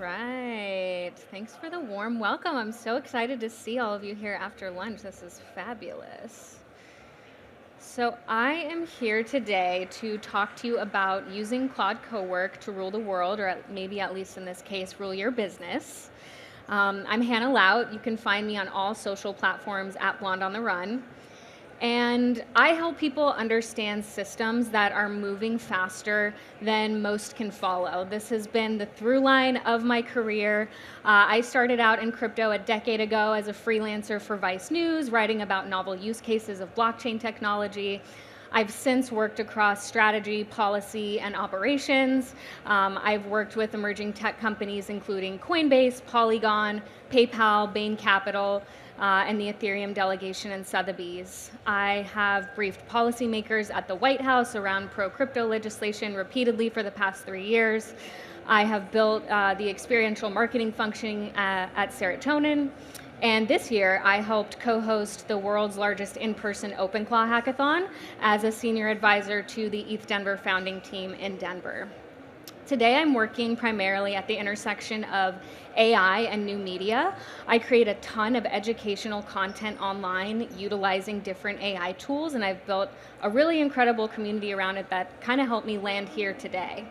Right. Thanks for the warm welcome. I'm so excited to see all of you here after lunch. This is fabulous. So, I am here today to talk to you about using Claude Cowork to rule the world, or maybe at least in this case, rule your business. I'm Hannah Laut. You can find me on all social platforms at Blonde on the Run. And I help people understand systems that are moving faster than most can follow. This has been the through line of my career. I started out in crypto a decade ago as a freelancer for Vice News, writing about novel use cases of blockchain technology. I've since worked across strategy, policy, and operations. I've worked with emerging tech companies including Coinbase, Polygon, PayPal, Bain Capital, and the Ethereum delegation in Sotheby's. I have briefed policymakers at the White House around pro-crypto legislation repeatedly for the past 3 years. I have built the experiential marketing function at Serotonin. And this year, I helped co-host the world's largest in-person OpenClaw hackathon as a senior advisor to the ETH Denver founding team in Denver. Today, I'm working primarily at the intersection of AI and new media. I create a ton of educational content online utilizing different AI tools, and I've built a really incredible community around it that kind of helped me land here today.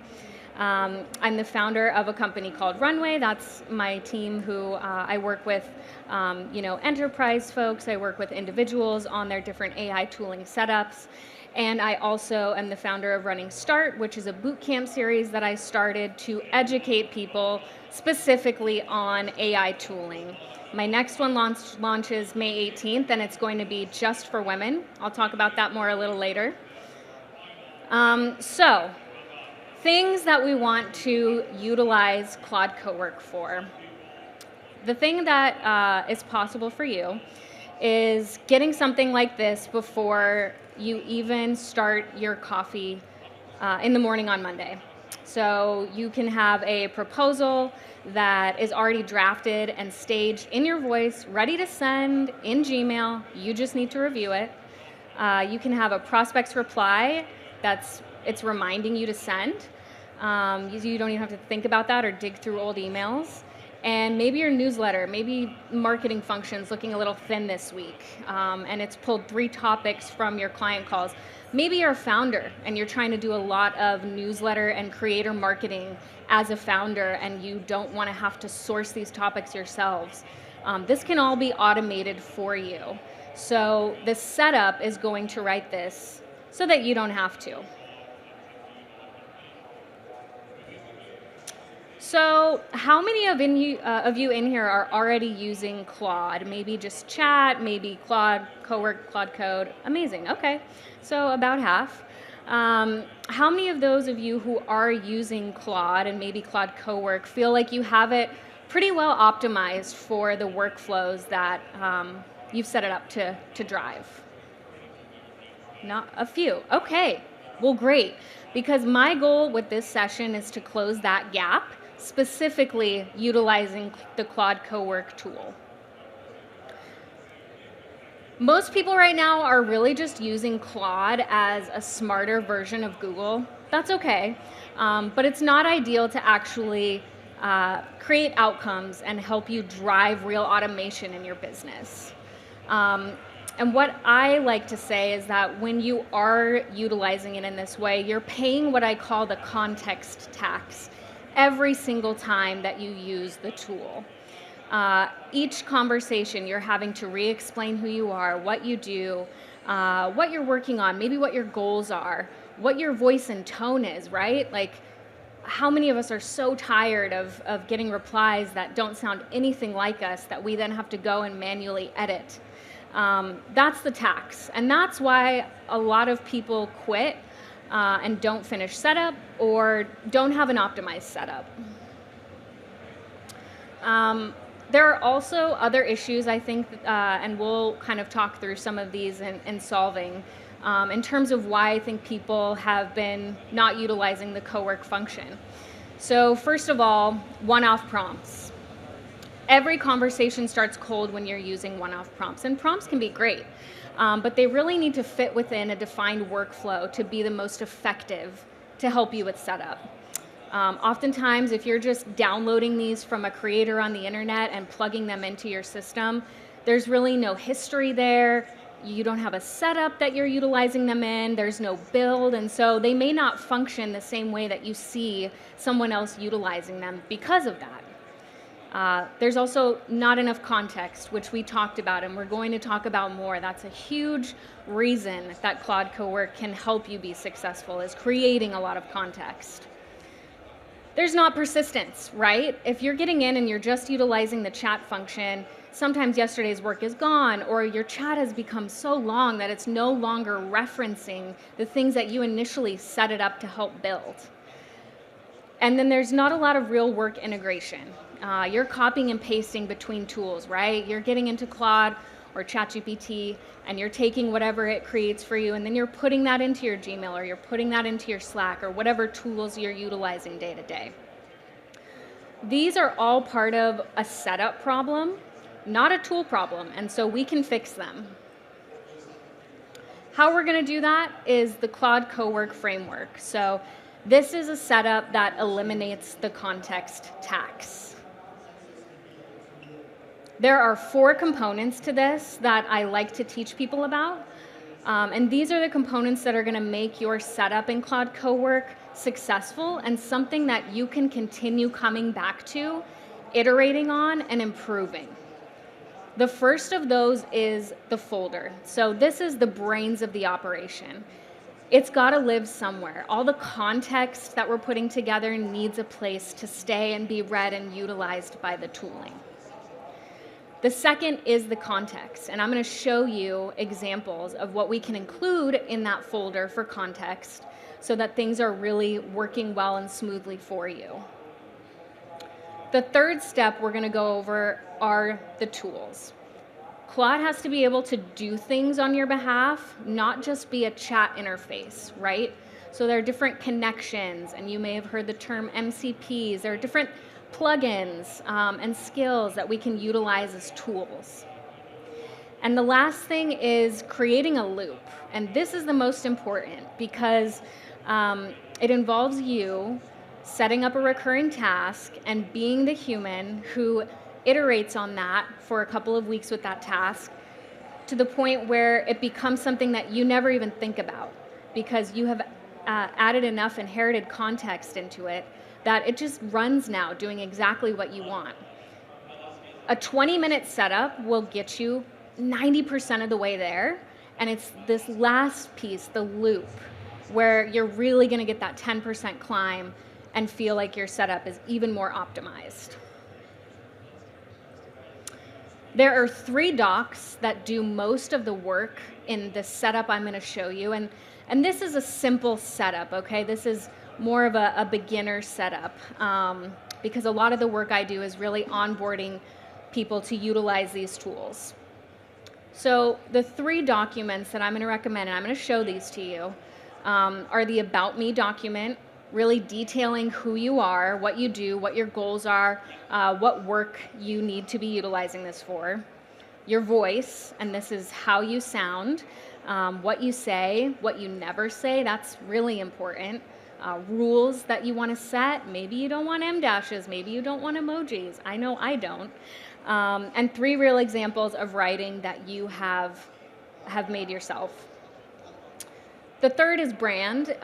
I'm the founder of a company called Runway. That's my team who I work with, enterprise folks. I work with individuals on their different AI tooling setups. And I also am the founder of Running Start, which is a bootcamp series that I started to educate people specifically on AI tooling. My next one launches May 18th, and it's going to be just for women. I'll talk about that more a little later. Things that we want to utilize Claude Cowork for. The thing that is possible for you is getting something like this before you even start your coffee in the morning on Monday. So you can have a proposal that is already drafted and staged in your voice, ready to send in Gmail. You just need to review it. You can have a prospect's reply it's reminding you to send. You don't even have to think about that or dig through old emails. And maybe your newsletter, maybe marketing functions looking a little thin this week, and it's pulled 3 topics from your client calls. Maybe you're a founder and you're trying to do a lot of newsletter and creator marketing as a founder, and you don't want to have to source these topics yourselves. This can all be automated for you. So the setup is going to write this so that you don't have to. So how many of you in here are already using Claude? Maybe just chat, maybe Claude Cowork, Claude Code. Amazing, okay. So about half. How many of those of you who are using Claude and maybe Claude Cowork feel like you have it pretty well optimized for the workflows that you've set it up to drive? Not a few, okay. Well, great, because my goal with this session is to close that gap, specifically utilizing the Claude Cowork tool. Most people right now are really just using Claude as a smarter version of Google. That's okay, but it's not ideal to actually create outcomes and help you drive real automation in your business. And what I like to say is that when you are utilizing it in this way, you're paying what I call the context tax every single time that you use the tool. Each conversation, you're having to re-explain who you are, what you do, what you're working on, maybe what your goals are, what your voice and tone is, right? Like, how many of us are so tired of getting replies that don't sound anything like us that we then have to go and manually edit? That's the tax, and that's why a lot of people quit and don't finish setup or don't have an optimized setup. There are also other issues, I think, and we'll kind of talk through some of these in solving, in terms of why I think people have been not utilizing the Cowork function. So first of all, one-off prompts. Every conversation starts cold when you're using one-off prompts, and prompts can be great. But they really need to fit within a defined workflow to be the most effective to help you with setup. Oftentimes, if you're just downloading these from a creator on the internet and plugging them into your system, there's really no history there. You don't have a setup that you're utilizing them in. There's no build, and so they may not function the same way that you see someone else utilizing them because of that. There's also not enough context, which we talked about, and we're going to talk about more. That's a huge reason that Claude Cowork can help you be successful, is creating a lot of context. There's not persistence, right? If you're getting in and you're just utilizing the chat function, sometimes yesterday's work is gone, or your chat has become so long that it's no longer referencing the things that you initially set it up to help build. And then there's not a lot of real work integration. You're copying and pasting between tools, right? You're getting into Claude or ChatGPT, and you're taking whatever it creates for you, and then you're putting that into your Gmail, or you're putting that into your Slack, or whatever tools you're utilizing day to day. These are all part of a setup problem, not a tool problem, and so we can fix them. How we're going to do that is the Claude Cowork framework. So this is a setup that eliminates the context tax. There are 4 components to this that I like to teach people about, and these are the components that are going to make your setup in Claude Cowork successful and something that you can continue coming back to, iterating on, and improving. The first of those is the folder. So this is the brains of the operation. It's got to live somewhere. All the context that we're putting together needs a place to stay and be read and utilized by the tooling. The second is the context, and I'm going to show you examples of what we can include in that folder for context so that things are really working well and smoothly for you. The third step we're going to go over are the tools. Claude has to be able to do things on your behalf, not just be a chat interface, right? So there are different connections, and you may have heard the term MCPs. There are different plugins and skills that we can utilize as tools. And the last thing is creating a loop. And this is the most important because it involves you setting up a recurring task and being the human who iterates on that for a couple of weeks with that task to the point where it becomes something that you never even think about because you have added enough inherited context into it that it just runs now doing exactly what you want. A 20-minute setup will get you 90% of the way there, and it's this last piece, the loop, where you're really going to get that 10% climb and feel like your setup is even more optimized. There are 3 docs that do most of the work in the setup I'm going to show you, and this is a simple setup, okay? This is more of a beginner setup because a lot of the work I do is really onboarding people to utilize these tools. So the 3 documents that I'm going to recommend, and I'm going to show these to you, are the About Me document, really detailing who you are, what you do, what your goals are, what work you need to be utilizing this for, your voice, and this is how you sound, what you say, what you never say, that's really important. Rules that you want to set. Maybe you don't want M-dashes. Maybe you don't want emojis. I know I don't. And 3 real examples of writing that you have made yourself. The third is brand.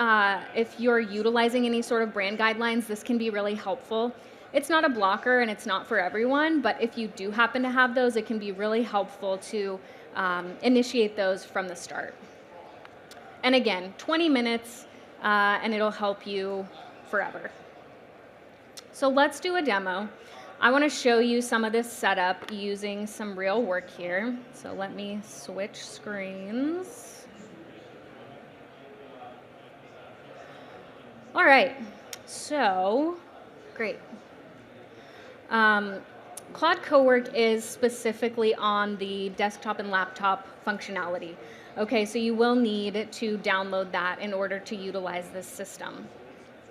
If you're utilizing any sort of brand guidelines, this can be really helpful. It's not a blocker and it's not for everyone, but if you do happen to have those, it can be really helpful to initiate those from the start. And again, 20 minutes, and it'll help you forever. So let's do a demo. I want to show you some of this setup using some real work here. So let me switch screens. All right, so great. Claude Cowork is specifically on the desktop and laptop functionality. Okay, so you will need to download that in order to utilize this system.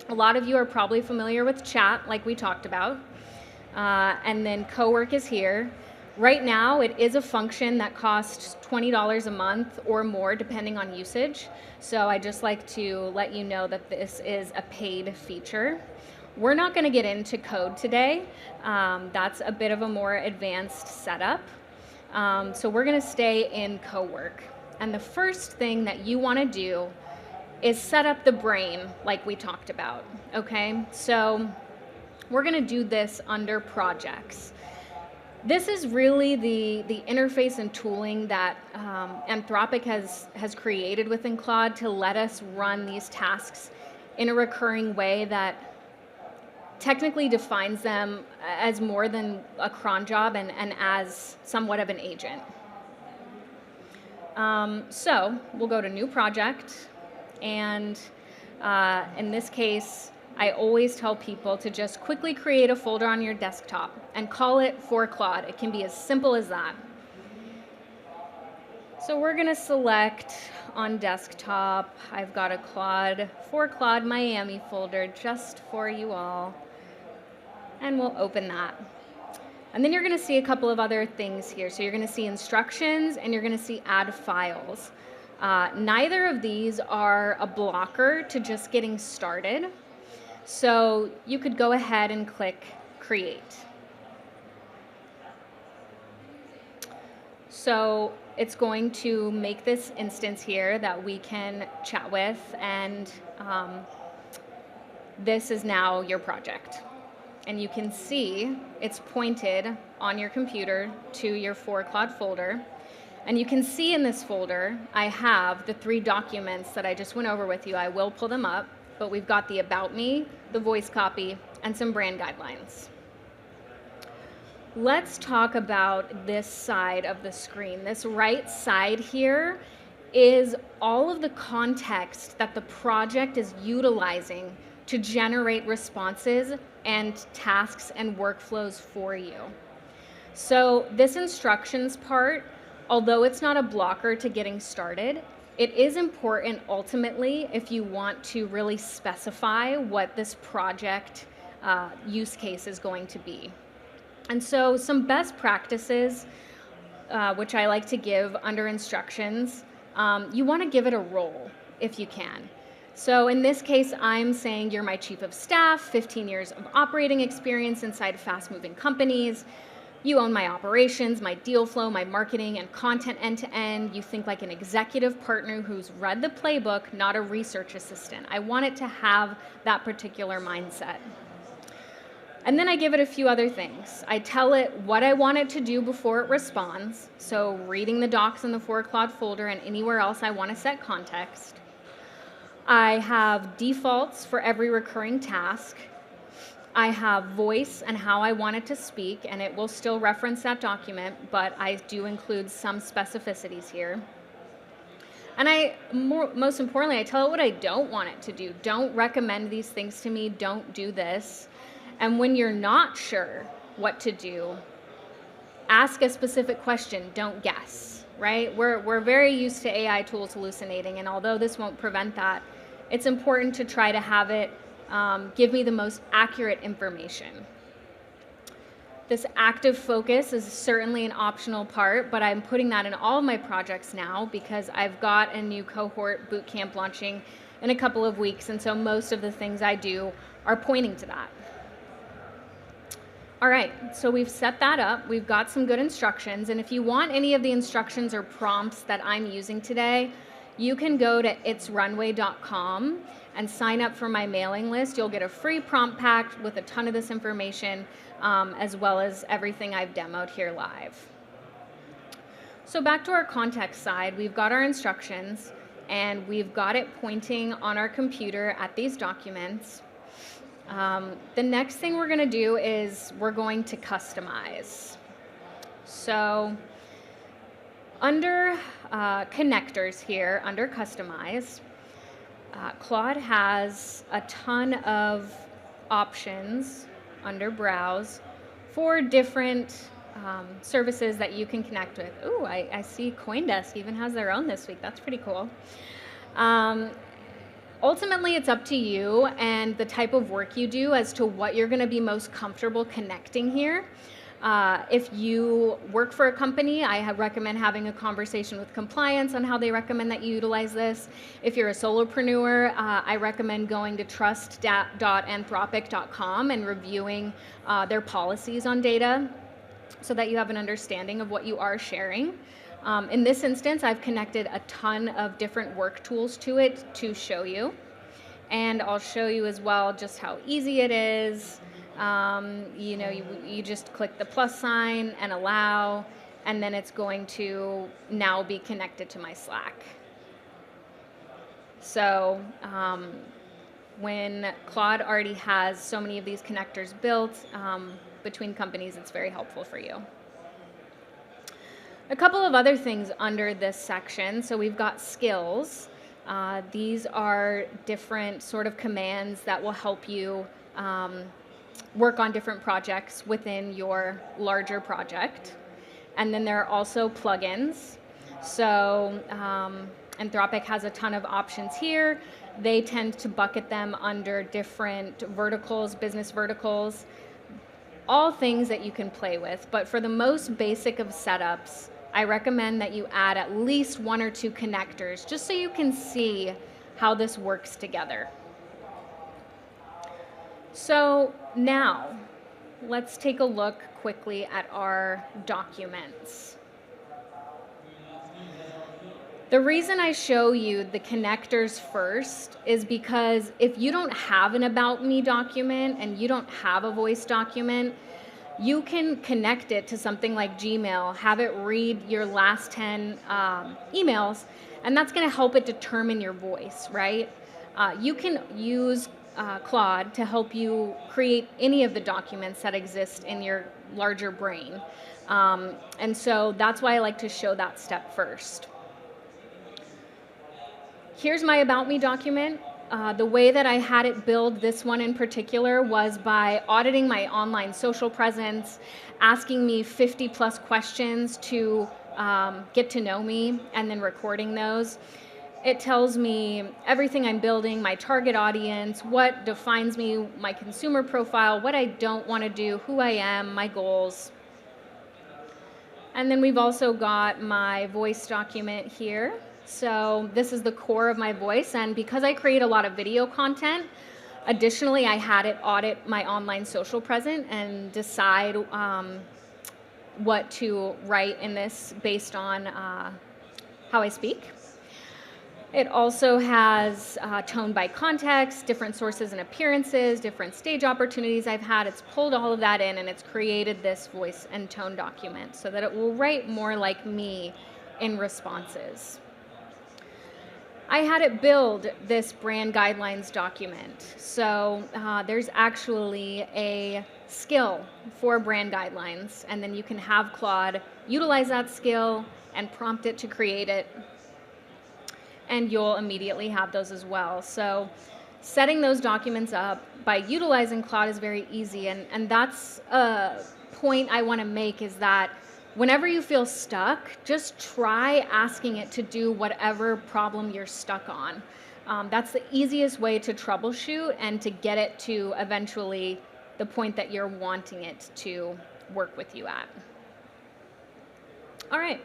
A lot of you are probably familiar with chat, like we talked about, and then Cowork is here. Right now, it is a function that costs $20 a month or more, depending on usage. So I just like to let you know that this is a paid feature. We're not going to get into code today. That's a bit of a more advanced setup. So we're going to stay in Cowork. And the first thing that you want to do is set up the brain like we talked about, okay? So we're going to do this under projects. This is really the interface and tooling that Anthropic has created within Claude to let us run these tasks in a recurring way that technically defines them as more than a cron job and as somewhat of an agent. So we'll go to new project, and in this case, I always tell people to just quickly create a folder on your desktop and call it for Claude. It can be as simple as that. So we're going to select on desktop. I've got a for Claude Miami folder just for you all. And we'll open that. And then you're going to see a couple of other things here. So you're going to see instructions and you're going to see add files. Neither of these are a blocker to just getting started. So you could go ahead and click create. So it's going to make this instance here that we can chat with, and this is now your project. And you can see it's pointed on your computer to your for Claude folder. And you can see in this folder, I have the 3 documents that I just went over with you. I will pull them up, but we've got the About Me, the voice copy, and some brand guidelines. Let's talk about this side of the screen. This right side here is all of the context that the project is utilizing to generate responses and tasks and workflows for you. So this instructions part, although it's not a blocker to getting started, it is important ultimately if you want to really specify what this project use case is going to be. And so some best practices, which I like to give under instructions, you want to give it a role if you can. So in this case, I'm saying you're my chief of staff, 15 years of operating experience inside fast-moving companies. You own my operations, my deal flow, my marketing, and content end-to-end. You think like an executive partner who's read the playbook, not a research assistant. I want it to have that particular mindset. And then I give it a few other things. I tell it what I want it to do before it responds. So reading the docs in the for Claude folder and anywhere else I want to set context. I have defaults for every recurring task. I have voice and how I want it to speak, and it will still reference that document, but I do include some specificities here. And most importantly, I tell it what I don't want it to do. Don't recommend these things to me. Don't do this. And when you're not sure what to do, ask a specific question. Don't guess, right? We're very used to AI tools hallucinating, and although this won't prevent that, it's important to try to have it give me the most accurate information. This active focus is certainly an optional part, but I'm putting that in all of my projects now because I've got a new cohort bootcamp launching in a couple of weeks, and so most of the things I do are pointing to that. All right, so we've set that up. We've got some good instructions, and if you want any of the instructions or prompts that I'm using today, you can go to itsrunway.com and sign up for my mailing list. You'll get a free prompt pack with a ton of this information, as well as everything I've demoed here live. So back to our context side, we've got our instructions, and we've got it pointing on our computer at these documents. The next thing we're going to do is we're going to customize. So under connectors here, under customize, Claude has a ton of options under browse for different services that you can connect with. Ooh, I see CoinDesk even has their own this week. That's pretty cool. Ultimately, it's up to you and the type of work you do as to what you're going to be most comfortable connecting here. If you work for a company, I recommend having a conversation with compliance on how they recommend that you utilize this. If you're a solopreneur, I recommend going to trust.anthropic.com and reviewing their policies on data so that you have an understanding of what you are sharing. In this instance, I've connected a ton of different work tools to it to show you. And I'll show you as well just how easy it is. You just click the plus sign and allow, and then it's going to now be connected to my Slack. So when Claude already has so many of these connectors built between companies, it's very helpful for you. A couple of other things under this section. So we've got skills. These are different sort of commands that will help you work on different projects within your larger project. And then there are also plugins. So Anthropic has a ton of options here. They tend to bucket them under different verticals, business verticals, all things that you can play with. But for the most basic of setups, I recommend that you add at least 1 or 2 connectors just so you can see how this works together. So now let's take a look quickly at our documents. The reason I show you the connectors first is because if you don't have an About Me document and you don't have a voice document, you can connect it to something like Gmail, have it read your last 10 emails, and that's going to help it determine your voice, right? You can use Claude to help you create any of the documents that exist in your larger brain. And so that's why I like to show that step first. Here's my About Me document. The way that I had it build this one in particular was by auditing my online social presence, asking me 50 plus questions to get to know me, and then recording those. It tells me everything I'm building, my target audience, what defines me, my consumer profile, what I don't want to do, who I am, my goals. And then we've also got my voice document here. So this is the core of my voice, and because I create a lot of video content, additionally I had it audit my online social presence and decide what to write in this based on how I speak. It also has tone by context, different sources and appearances, different stage opportunities I've had. It's pulled all of that in and it's created this voice and tone document so that it will write more like me in responses. I had it build this brand guidelines document. So there's actually a skill for brand guidelines, and then you can have Claude utilize that skill and prompt it to create it, and you'll immediately have those as well. So setting those documents up by utilizing Claude is very easy, and that's a point I want to make, is that whenever you feel stuck, just try asking it to do whatever problem you're stuck on. That's the easiest way to troubleshoot and to get it to eventually the point that you're wanting it to work with you at. All right,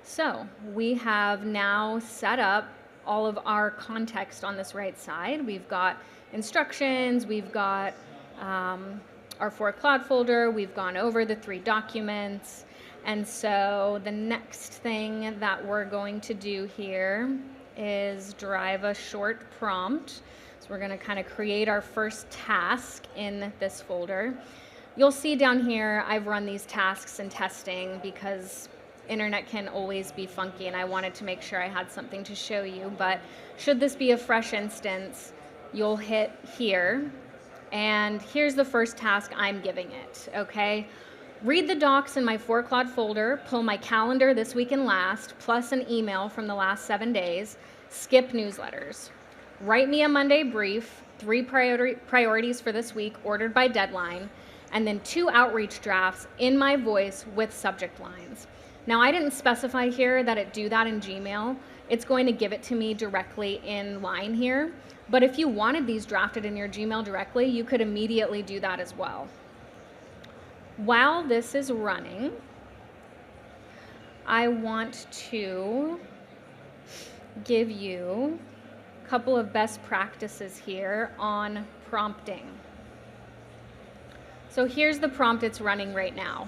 so we have now set up all of our context on this right side. We've got instructions, we've got our For Claude folder, we've gone over the 3 documents. And so the next thing that we're going to do here is drive a short prompt. So we're going to kind of create our first task in this folder. You'll see down here I've run these tasks and testing because internet can always be funky, and I wanted to make sure I had something to show you. But should this be a fresh instance, you'll hit here, and here's the first task I'm giving it, okay? Read the docs in my For Claude folder, pull my calendar this week and last, plus an email from the last 7 days, skip newsletters. Write me a Monday brief, 3 priorities for this week ordered by deadline, and then 2 outreach drafts in my voice with subject lines. Now, I didn't specify here that it do that in Gmail. It's going to give it to me directly in line here, but if you wanted these drafted in your Gmail directly, you could immediately do that as well. While this is running, I want to give you a couple of best practices here on prompting. So here's the prompt it's running right now.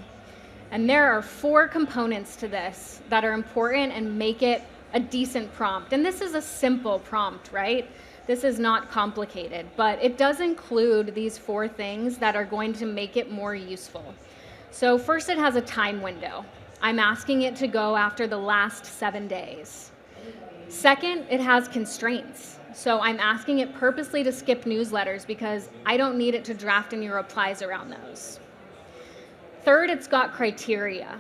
And there are 4 components to this that are important and make it a decent prompt. And this is a simple prompt, right? This is not complicated, but it does include these 4 things that are going to make it more useful. So first, it has a time window. I'm asking it to go after the last 7 days. Second, it has constraints. So I'm asking it purposely to skip newsletters because I don't need it to draft any replies around those. Third, it's got criteria.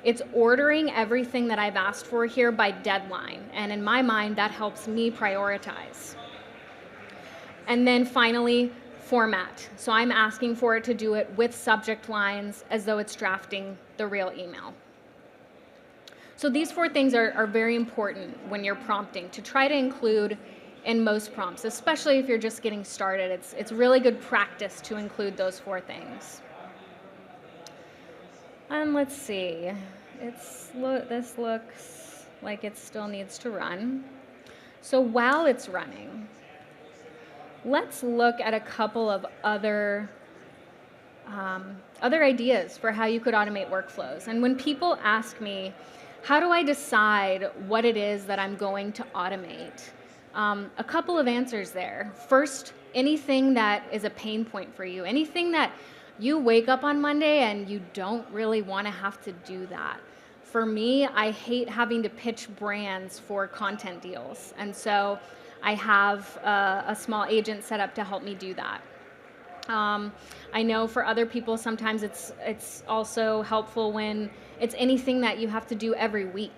It's ordering everything that I've asked for here by deadline. And in my mind, that helps me prioritize. And then finally, format. So I'm asking for it to do it with subject lines as though it's drafting the real email. So these 4 things are very important when you're prompting to try to include in most prompts, especially if you're just getting started. It's really good practice to include those 4 things. And let's see, this looks like it still needs to run. So while it's running, let's look at a couple of other ideas for how you could automate workflows. And when people ask me, how do I decide what it is that I'm going to automate? A couple of answers there. First, anything that is a pain point for you, anything that you wake up on Monday and you don't really want to have to do that. For me, I hate having to pitch brands for content deals. And so I have a small agent set up to help me do that. I know for other people, sometimes it's also helpful when it's anything that you have to do every week.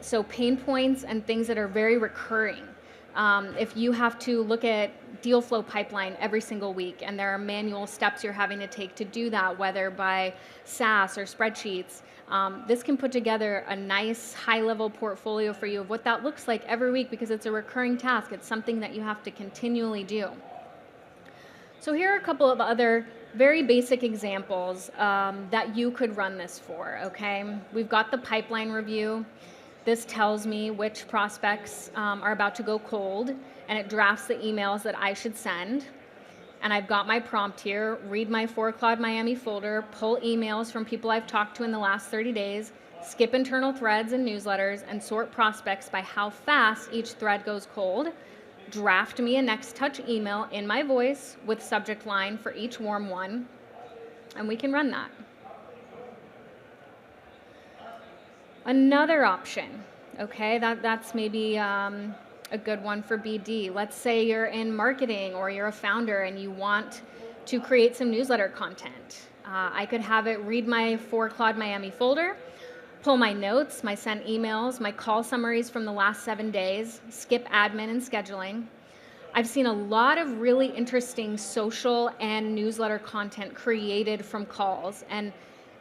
So pain points and things that are very recurring. If you have to look at deal flow pipeline every single week and there are manual steps you're having to take to do that, whether by SAS or spreadsheets, this can put together a nice high-level portfolio for you of what that looks like every week because it's a recurring task. It's something that you have to continually do. So here are a couple of other very basic examples that you could run this for, okay? We've got the pipeline review. This tells me which prospects are about to go cold, and it drafts the emails that I should send. And I've got my prompt here, read my Claude Miami folder, pull emails from people I've talked to in the last 30 days, skip internal threads and newsletters, and sort prospects by how fast each thread goes cold. Draft me a next touch email in my voice with subject line for each warm one, and we can run that. Another option, okay, that's maybe a good one for BD. Let's say you're in marketing or you're a founder and you want to create some newsletter content. I could have it read my Claude Miami folder, pull my notes, my sent emails, my call summaries from the last 7 days, skip admin and scheduling. I've seen a lot of really interesting social and newsletter content created from calls and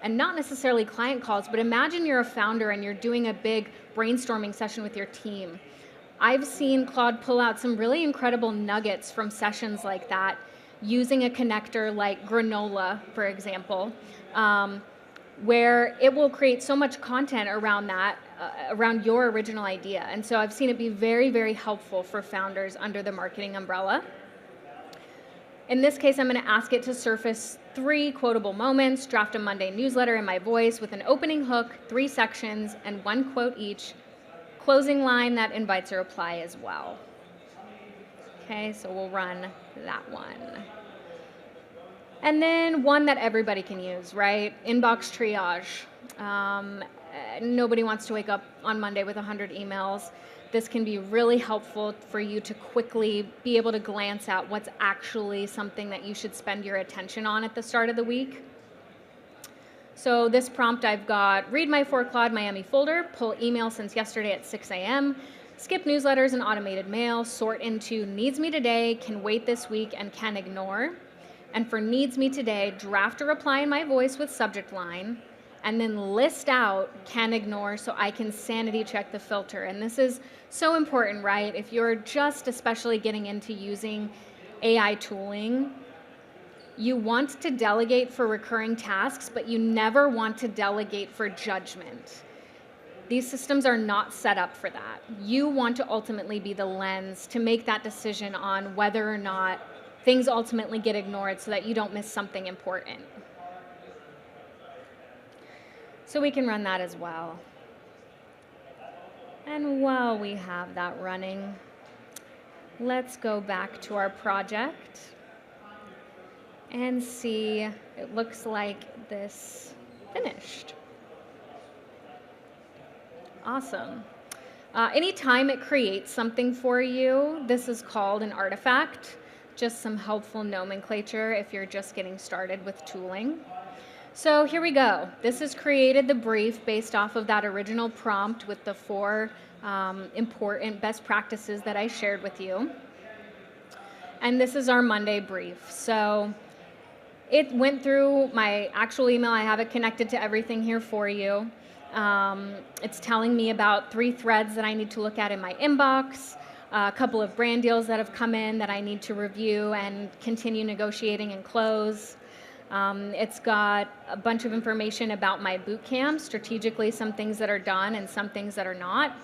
not necessarily client calls, but imagine you're a founder and you're doing a big brainstorming session with your team. I've seen Claude pull out some really incredible nuggets from sessions like that using a connector like Granola, for example, where it will create so much content around that, around your original idea. And so I've seen it be very, very helpful for founders under the marketing umbrella. In this case, I'm going to ask it to surface 3 quotable moments, draft a Monday newsletter in my voice with an opening hook, 3 sections, and 1 quote each, closing line that invites a reply as well. Okay, so we'll run that one. And then one that everybody can use, right? Inbox triage. Nobody wants to wake up on Monday with 100 emails. This can be really helpful for you to quickly be able to glance at what's actually something that you should spend your attention on at the start of the week. So this prompt, I've got read my Claude Miami folder, pull email since yesterday at 6 a.m., skip newsletters and automated mail, sort into needs me today, can wait this week, and can ignore. And for needs me today, draft a reply in my voice with subject line, and then list out can ignore so I can sanity check the filter. And this is so important, right? If you're just especially getting into using AI tooling, You want to delegate for recurring tasks, but you never want to delegate for judgment. These systems are not set up for that. You want to ultimately be the lens to make that decision on whether or not things ultimately get ignored so that you don't miss something important. So we can run that as well. And while we have that running, let's go back to our project and see, it looks like this finished. Awesome. Anytime it creates something for you, this is called an artifact. Just some helpful nomenclature if you're just getting started with tooling. So here we go. This has created the brief based off of that original prompt with the 4 important best practices that I shared with you. And this is our Monday brief. So it went through my actual email. I have it connected to everything here for you. It's telling me about 3 threads that I need to look at in my inbox, a couple of brand deals that have come in that I need to review and continue negotiating and close. It's got a bunch of information about my bootcamp, strategically some things that are done and some things that are not,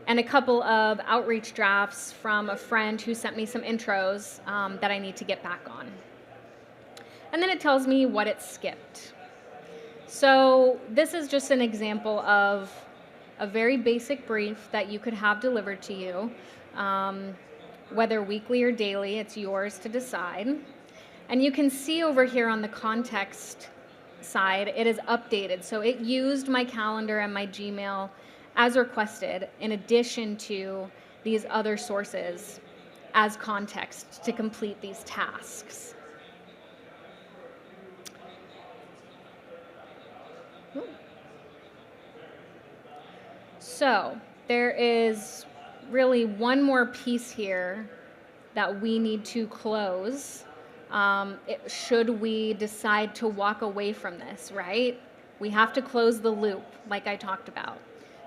and a couple of outreach drafts from a friend who sent me some intros that I need to get back on. And then it tells me what it skipped. So this is just an example of a very basic brief that you could have delivered to you, whether weekly or daily, it's yours to decide. And you can see over here on the context side, it is updated. So it used my calendar and my Gmail as requested, in addition to these other sources as context to complete these tasks. So there is really one more piece here that we need to close. Should we decide to walk away from this, right? We have to close the loop, like I talked about.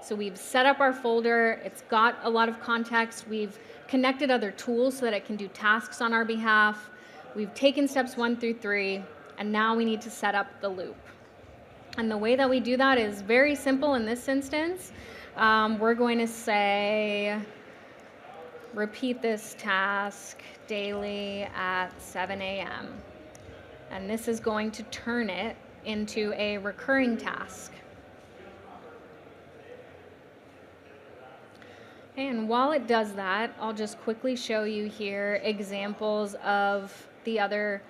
So we've set up our folder. It's got a lot of context. We've connected other tools so that it can do tasks on our behalf. We've taken steps 1 through 3, and now we need to set up the loop. And the way that we do that is very simple in this instance. We're going to say, repeat this task daily at 7 a.m. And this is going to turn it into a recurring task. And while it does that, I'll just quickly show you here examples of the other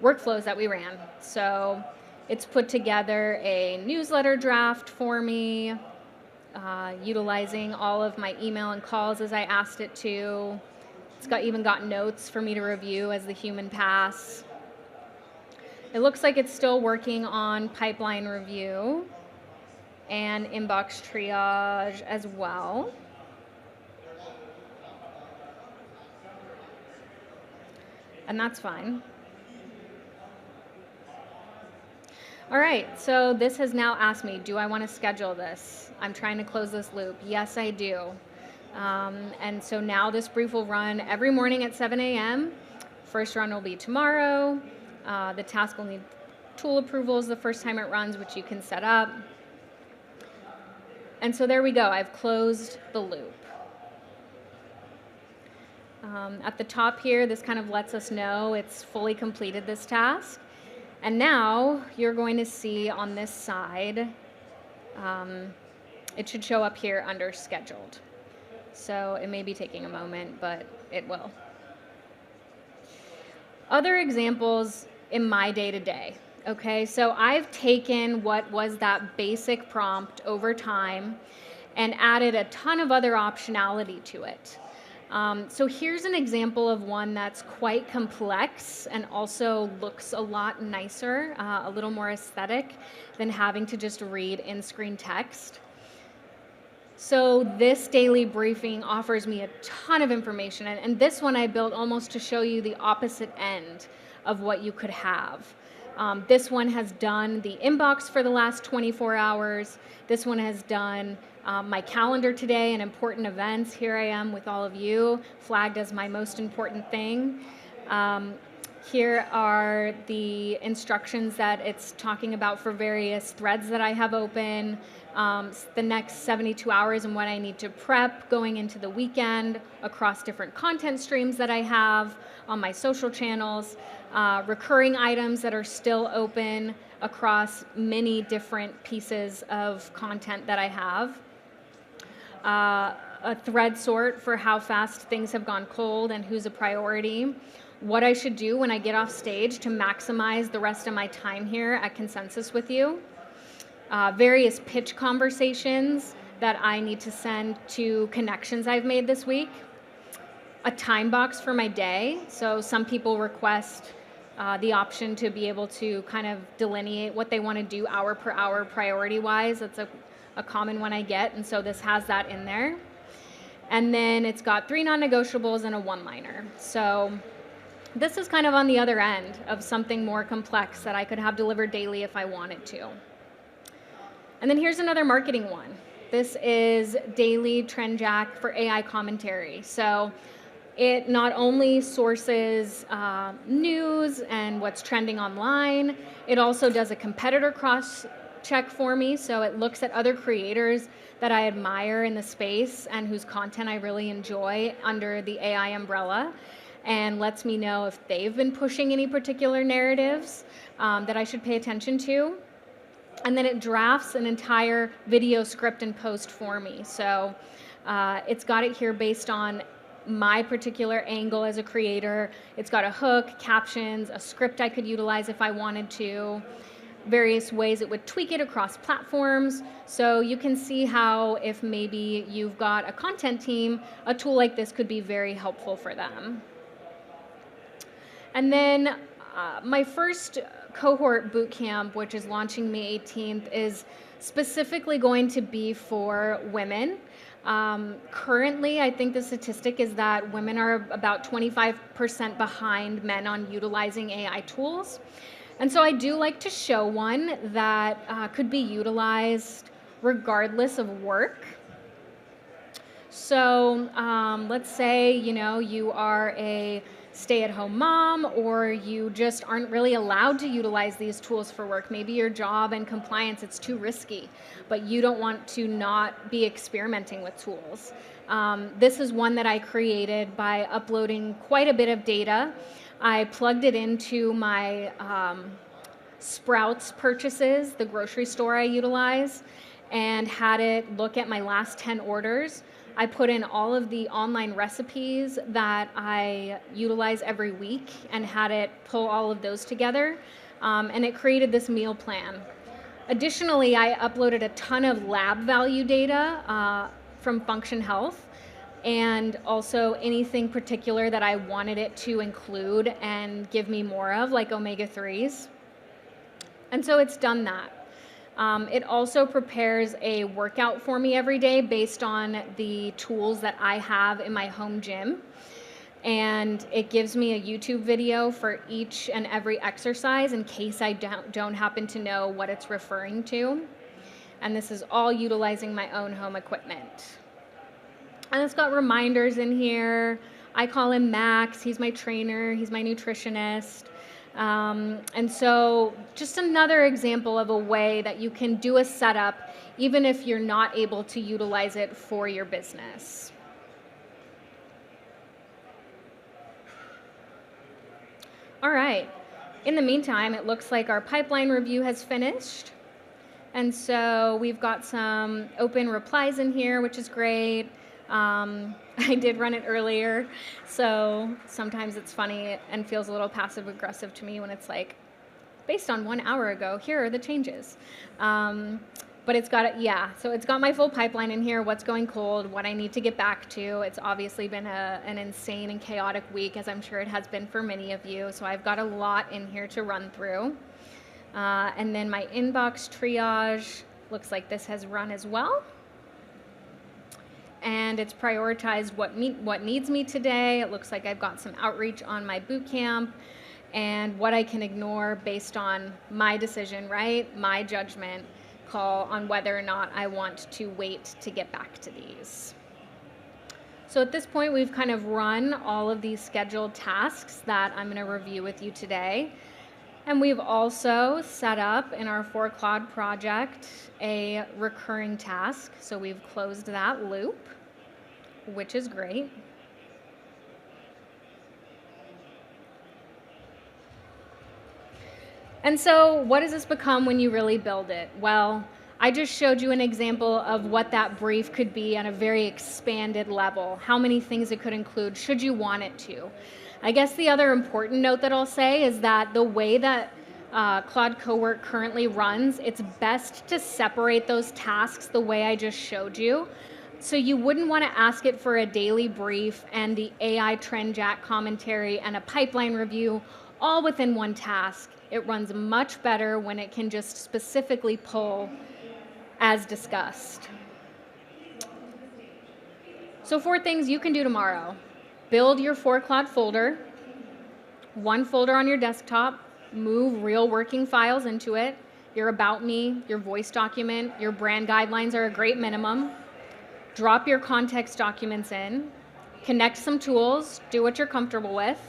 workflows that we ran. So it's put together a newsletter draft for me, utilizing all of my email and calls as I asked it to. It's even got notes for me to review as the human pass. It looks like it's still working on pipeline review and inbox triage as well. And that's fine. All right, so this has now asked me, do I want to schedule this? I'm trying to close this loop. Yes, I do. And so now this brief will run every morning at 7 a.m. First run will be tomorrow. The task will need tool approvals the first time it runs, which you can set up. And so there we go. I've closed the loop. At the top here, this kind of lets us know it's fully completed this task. And now you're going to see on this side, it should show up here under scheduled. So it may be taking a moment, but it will. Other examples in my day-to-day. Okay, so I've taken what was that basic prompt over time and added a ton of other optionality to it. So here's an example of one that's quite complex and also looks a lot nicer, a little more aesthetic than having to just read in-screen text. So this daily briefing offers me a ton of information, and this one I built almost to show you the opposite end of what you could have. This one has done the inbox for the last 24 hours. This one has done my calendar today and important events. Here I am with all of you, flagged as my most important thing. Here are the instructions that it's talking about for various threads that I have open, the next 72 hours and what I need to prep going into the weekend across different content streams that I have on my social channels, recurring items that are still open across many different pieces of content that I have, a thread sort for how fast things have gone cold and who's a priority, what I should do when I get off stage to maximize the rest of my time here at Consensus with you, various pitch conversations that I need to send to connections I've made this week, a time box for my day. So some people request the option to be able to kind of delineate what they want to do hour per hour priority-wise. That's a common one I get, and so this has that in there. And then it's got 3 non-negotiables and a one-liner. So this is kind of on the other end of something more complex that I could have delivered daily if I wanted to. And then here's another marketing one. This is daily trend jack for AI commentary. So it not only sources news and what's trending online, it also does a competitor cross check for me. So it looks at other creators that I admire in the space and whose content I really enjoy under the AI umbrella, and lets me know if they've been pushing any particular narratives that I should pay attention to. And then it drafts an entire video script and post for me. So it's got it here based on my particular angle as a creator. It's got a hook, captions, a script I could utilize if I wanted to, various ways it would tweak it across platforms. So you can see how if maybe you've got a content team, a tool like this could be very helpful for them. And then my first Cohort bootcamp, which is launching May 18th, is specifically going to be for women. Currently, I think the statistic is that women are about 25% behind men on utilizing AI tools. And so I do like to show one that could be utilized regardless of work. So let's say, you are a stay-at-home mom, or you just aren't really allowed to utilize these tools for work. Maybe your job and compliance, it's too risky, but you don't want to not be experimenting with tools. This is one that I created by uploading quite a bit of data. I plugged it into my Sprouts purchases, the grocery store I utilize, and had it look at my last 10 orders. I put in all of the online recipes that I utilize every week and had it pull all of those together, and it created this meal plan. Additionally, I uploaded a ton of lab value data from Function Health, and also anything particular that I wanted it to include and give me more of, like omega-3s. And so it's done that. It also prepares a workout for me every day based on the tools that I have in my home gym. And it gives me a YouTube video for each and every exercise in case I don't happen to know what it's referring to. And this is all utilizing my own home equipment. And it's got reminders in here. I call him Max. He's my trainer. He's my nutritionist. And so just another example of a way that you can do a setup even if you're not able to utilize it for your business. All right. In the meantime, it looks like our pipeline review has finished. And so we've got some open replies in here, which is great. I did run it earlier, so sometimes it's funny and feels a little passive aggressive to me when it's like, based on 1 hour ago, here are the changes. But it's got so it's got my full pipeline in here, what's going cold, what I need to get back to. It's obviously been an insane and chaotic week, as I'm sure it has been for many of you, so I've got a lot in here to run through. And then my inbox triage looks like this has run as well. And it's prioritized what needs me today. It looks like I've got some outreach on my bootcamp and what I can ignore based on my decision, right? My judgment call on whether or not I want to wait to get back to these. So at this point, we've kind of run all of these scheduled tasks that I'm going to review with you today. And we've also set up in our For Claude project a recurring task. So we've closed that loop, which is great. And so what does this become when you really build it? Well, I just showed you an example of what that brief could be on a very expanded level, how many things it could include, should you want it to. I guess the other important note that I'll say is that the way that Claude Cowork currently runs, it's best to separate those tasks the way I just showed you. So you wouldn't want to ask it for a daily brief and the AI trend jack commentary and a pipeline review all within one task. It runs much better when it can just specifically pull as discussed. So 4 things you can do tomorrow. Build your For Claude folder, 1 folder on your desktop, move real working files into it. Your About Me, your voice document, your brand guidelines are a great minimum. Drop your context documents in, connect some tools, do what you're comfortable with,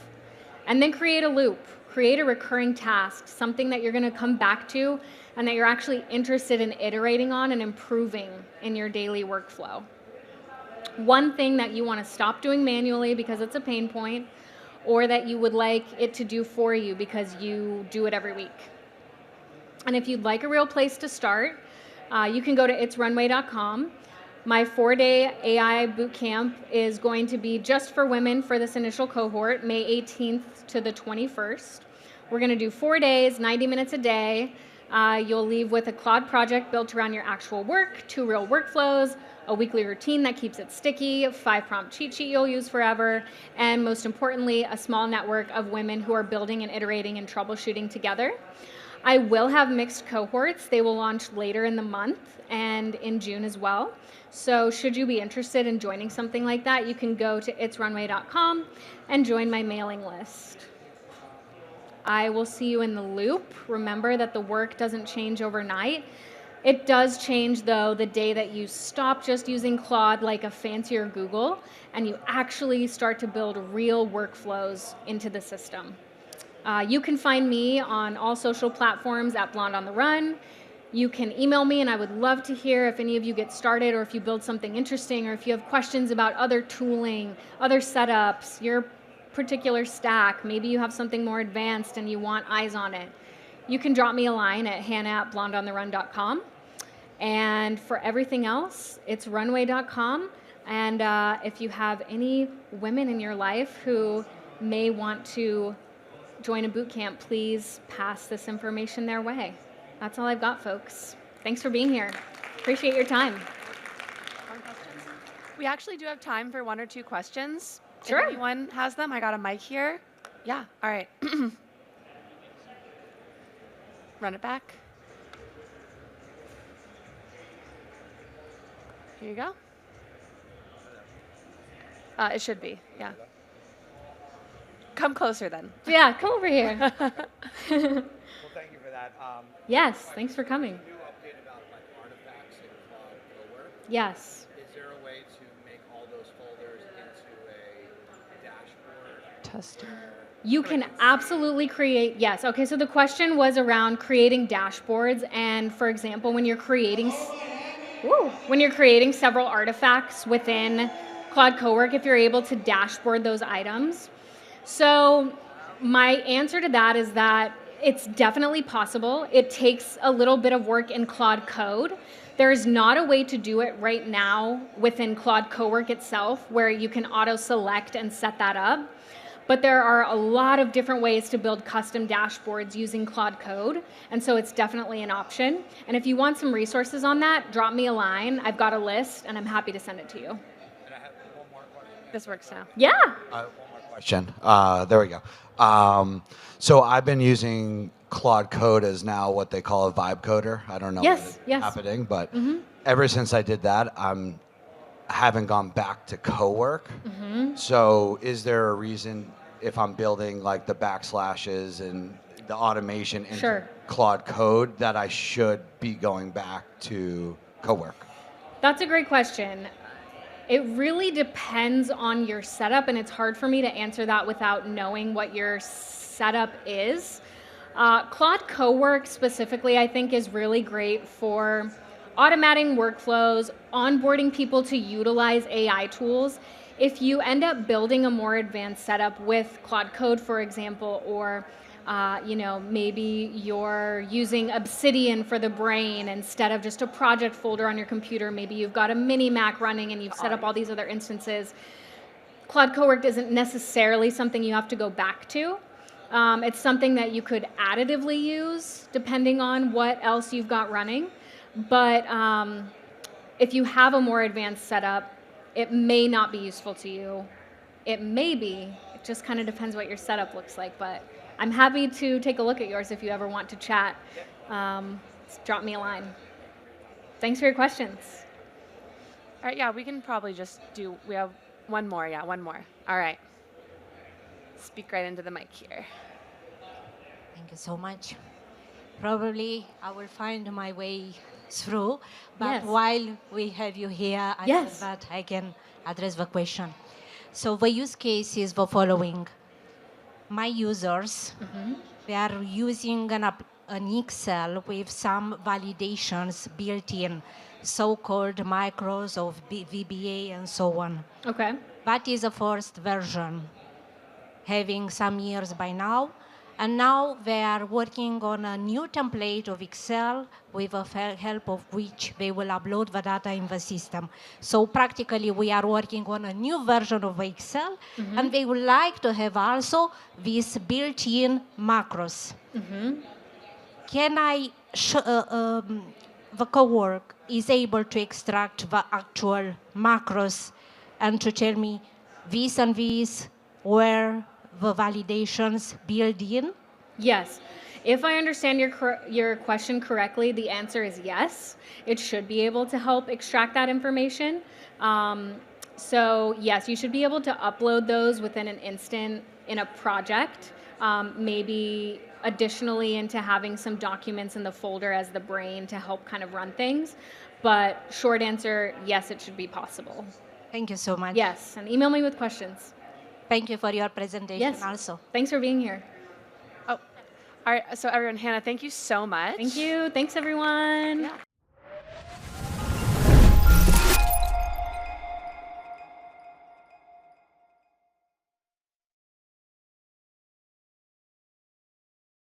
and then create a loop. Create a recurring task, something that you're going to come back to and that you're actually interested in iterating on and improving in your daily workflow. One thing that you want to stop doing manually because it's a pain point, or that you would like it to do for you because you do it every week. And if you'd like a real place to start, you can go to itsrunway.com. My 4-day AI bootcamp is going to be just for women for this initial cohort, May 18th to the 21st. We're going to do 4 days, 90 minutes a day. You'll leave with a Claude project built around your actual work, 2 real workflows, a weekly routine that keeps it sticky, 5 prompt cheat sheet you'll use forever, and most importantly, a small network of women who are building and iterating and troubleshooting together. I will have mixed cohorts. They will launch later in the month and in June as well. So should you be interested in joining something like that, you can go to itsrunway.com and join my mailing list. I will see you in the loop. Remember that the work doesn't change overnight. It does change, though, the day that you stop just using Claude like a fancier Google and you actually start to build real workflows into the system. You can find me on all social platforms at Blonde on the Run. You can email me, and I would love to hear if any of you get started or if you build something interesting or if you have questions about other tooling, other setups, your particular stack. Maybe you have something more advanced and you want eyes on it. You can drop me a line at hannah@blondeontherun.com. And for everything else, it's runway.com. And if you have any women in your life who may want to join a bootcamp, please pass this information their way. That's all I've got, folks. Thanks for being here. Appreciate your time. More questions? We actually do have time for 1 or 2 questions. Sure. If anyone has them, I got a mic here. Yeah, all right. Run it back. Here you go. It should be, yeah. Come closer then. Yeah, come over here. Well, thank you for that. Yes, thanks for coming. New update about like artifacts in Claude Cowork. Yes. Is there a way to make all those folders into a dashboard? Tester. You can absolutely create, yes. Okay, so the question was around creating dashboards, and for example, when you're creating several artifacts within Claude Cowork, if you're able to dashboard those items. So my answer to that is that it's definitely possible. It takes a little bit of work in Claude Code. There is not a way to do it right now within Claude Cowork itself where you can auto-select and set that up. But there are a lot of different ways to build custom dashboards using Claude Code, and so it's definitely an option. And if you want some resources on that, drop me a line. I've got a list, and I'm happy to send it to you. And I have one more question. This works now. Yeah. One more question. There we go. So I've been using Claude Code as now what they call a vibe coder. I don't know Yes. happening, but ever since I did that, I haven't gone back to Cowork. So is there a reason if I'm building like the backslashes and the automation into Sure. Claude Code that I should be going back to Cowork? That's a great question. It really depends on your setup, and it's hard for me to answer that without knowing what your setup is. Claude Cowork specifically, I think, is really great for automating workflows, onboarding people to utilize AI tools. If you end up building a more advanced setup with Claude Code, for example, or maybe you're using Obsidian for the brain instead of just a project folder on your computer. Maybe you've got a mini Mac running and you've set up all these other instances. Claude Cowork isn't necessarily something you have to go back to. It's something that you could additively use depending on what else you've got running. But if you have a more advanced setup, it may not be useful to you. It may be. It just kind of depends what your setup looks like. But I'm happy to take a look at yours if you ever want to chat. Drop me a line. Thanks for your questions. All right, yeah, we can probably just we have one more, one more. All right. Speak right into the mic here. Thank you so much. Probably I will find my way through, but Yes. while we have you here, I Yes. thought that I can address the question. So the use case is the following. My users, they are using an Excel with some validations built in, so-called macros of VBA and so on. Okay. That is the first version, having some years by now. And now they are working on a new template of Excel with the help of which they will upload the data in the system. So practically we are working on a new version of Excel, and they would like to have also these built-in macros. Can the Cowork is able to extract the actual macros and to tell me this and this where the validations built in? Yes. If I understand your question correctly, the answer is yes. It should be able to help extract that information. So yes, you should be able to upload those within an instant in a project. Maybe additionally into having some documents in the folder as the brain to help kind of run things. But short answer, yes, it should be possible. Thank you so much. Yes, and email me with questions. Thank you for your presentation Yes. also. Thanks for being here. Oh, all right. So everyone, Hannah, thank you so much. Thank you. Thanks, everyone. Yeah.